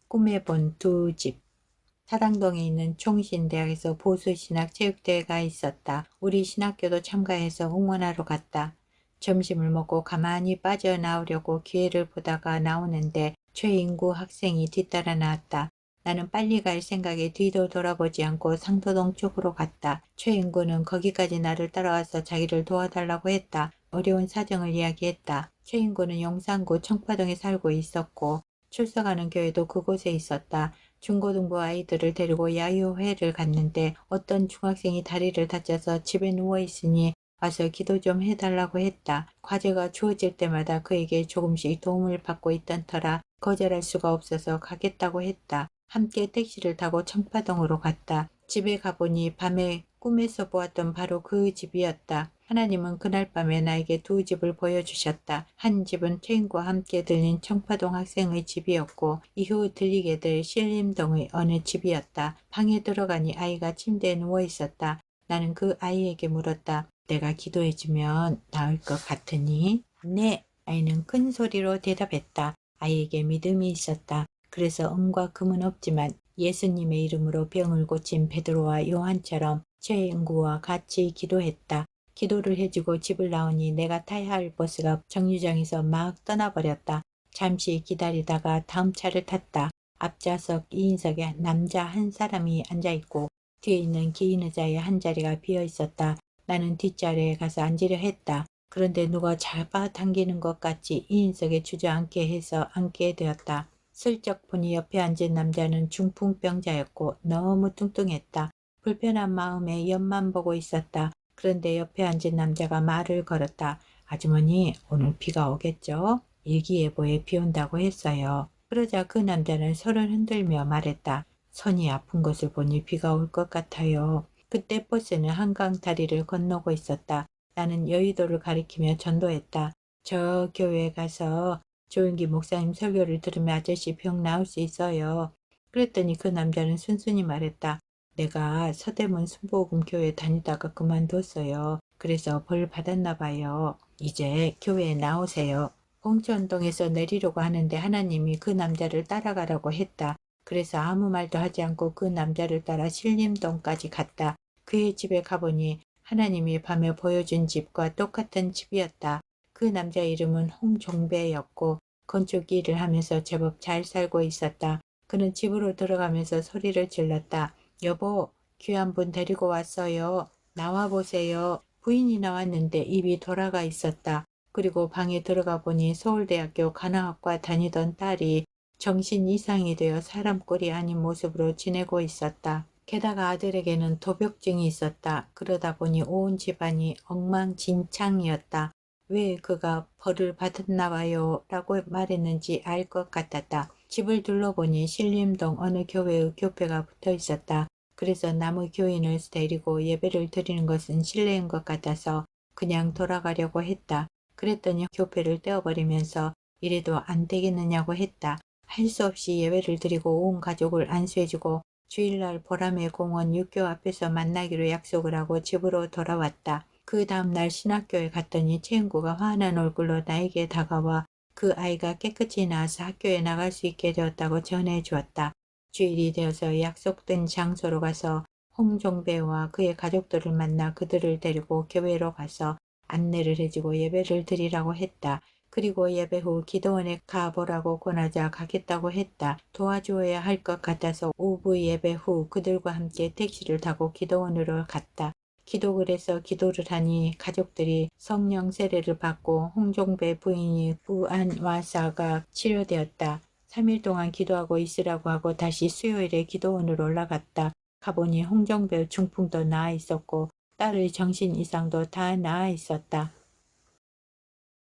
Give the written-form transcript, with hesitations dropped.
꿈에 본 두 집. 사당동에 있는 총신대학에서 보수신학체육대회가 있었다. 우리 신학교도 참가해서 응원하러 갔다. 점심을 먹고 가만히 빠져나오려고 기회를 보다가 나오는데 최인구 학생이 뒤따라 나왔다. 나는 빨리 갈 생각에 뒤도 돌아보지 않고 상도동 쪽으로 갔다. 최인구는 거기까지 나를 따라와서 자기를 도와달라고 했다. 어려운 사정을 이야기했다. 최인구는 용산구 청파동에 살고 있었고 출석하는 교회도 그곳에 있었다. 중고등부 아이들을 데리고 야유회를 갔는데 어떤 중학생이 다리를 다쳐서 집에 누워있으니 와서 기도 좀 해달라고 했다. 과제가 주어질 때마다 그에게 조금씩 도움을 받고 있던 터라 거절할 수가 없어서 가겠다고 했다. 함께 택시를 타고 청파동으로 갔다. 집에 가보니 밤에 꿈에서 보았던 바로 그 집이었다. 하나님은 그날 밤에 나에게 두 집을 보여주셨다. 한 집은 최인과 함께 들린 청파동 학생의 집이었고 이후 들리게 될 신림동의 어느 집이었다. 방에 들어가니 아이가 침대에 누워 있었다. 나는 그 아이에게 물었다. 내가 기도해주면 나을 것 같으니? 네. 아이는 큰 소리로 대답했다. 아이에게 믿음이 있었다. 그래서 은과 금은 없지만 예수님의 이름으로 병을 고친 베드로와 요한처럼 최인구와 같이 기도했다. 기도를 해주고 집을 나오니 내가 타야 할 버스가 정류장에서 막 떠나버렸다. 잠시 기다리다가 다음 차를 탔다. 앞좌석 2인석에 남자 한 사람이 앉아있고 뒤에 있는 긴 의자에 한 자리가 비어 있었다. 나는 뒷자리에 가서 앉으려 했다. 그런데 누가 잡아당기는 것 같이 2인석에 주저앉게 해서 앉게 되었다. 슬쩍 보니 옆에 앉은 남자는 중풍병자였고 너무 뚱뚱했다. 불편한 마음에 옆만 보고 있었다. 그런데 옆에 앉은 남자가 말을 걸었다. 아주머니, 오늘 비가 오겠죠? 일기예보에 비 온다고 했어요. 그러자 그 남자는 손을 흔들며 말했다. 손이 아픈 것을 보니 비가 올 것 같아요. 그때 버스는 한강 다리를 건너고 있었다. 나는 여의도를 가리키며 전도했다. 저 교회에 가서 조윤기 목사님 설교를 들으면 아저씨 병 나을 수 있어요. 그랬더니 그 남자는 순순히 말했다. 내가 서대문 순복음교회 다니다가 그만뒀어요. 그래서 벌 받았나 봐요. 이제 교회에 나오세요. 공천동에서 내리려고 하는데 하나님이 그 남자를 따라가라고 했다. 그래서 아무 말도 하지 않고 그 남자를 따라 신림동까지 갔다. 그의 집에 가보니 하나님이 밤에 보여준 집과 똑같은 집이었다. 그 남자 이름은 홍종배였고 건축 일을 하면서 제법 잘 살고 있었다. 그는 집으로 들어가면서 소리를 질렀다. 여보, 귀한 분 데리고 왔어요. 나와보세요. 부인이 나왔는데 입이 돌아가 있었다. 그리고 방에 들어가 보니 서울대학교 간호학과 다니던 딸이 정신 이상이 되어 사람 꼴이 아닌 모습으로 지내고 있었다. 게다가 아들에게는 도벽증이 있었다. 그러다 보니 온 집안이 엉망진창이었다. 왜 그가 벌을 받았나 봐요 라고 말했는지 알 것 같았다. 집을 둘러보니 신림동 어느 교회의 교패가 붙어 있었다. 그래서 남의 교인을 데리고 예배를 드리는 것은 실례인 것 같아서 그냥 돌아가려고 했다. 그랬더니 교패를 떼어버리면서 이래도 안 되겠느냐고 했다. 할 수 없이 예배를 드리고 온 가족을 안수해주고 주일날 보람의 공원 육교 앞에서 만나기로 약속을 하고 집으로 돌아왔다. 그 다음날 신학교에 갔더니 친구가 환한 얼굴로 나에게 다가와 그 아이가 깨끗이 나와서 학교에 나갈 수 있게 되었다고 전해 주었다. 주일이 되어서 약속된 장소로 가서 홍종배와 그의 가족들을 만나 그들을 데리고 교회로 가서 안내를 해주고 예배를 드리라고 했다. 그리고 예배 후 기도원에 가보라고 권하자 가겠다고 했다. 도와주어야 할 것 같아서 오후 예배 후 그들과 함께 택시를 타고 기도원으로 갔다. 기도를 해서 기도를 하니 가족들이 성령 세례를 받고 홍종배 부인이 부안와사가 치료되었다. 3일 동안 기도하고 있으라고 하고 다시 수요일에 기도원으로 올라갔다. 가보니 홍종배 중풍도 나아 있었고 딸의 정신 이상도 다 나아 있었다.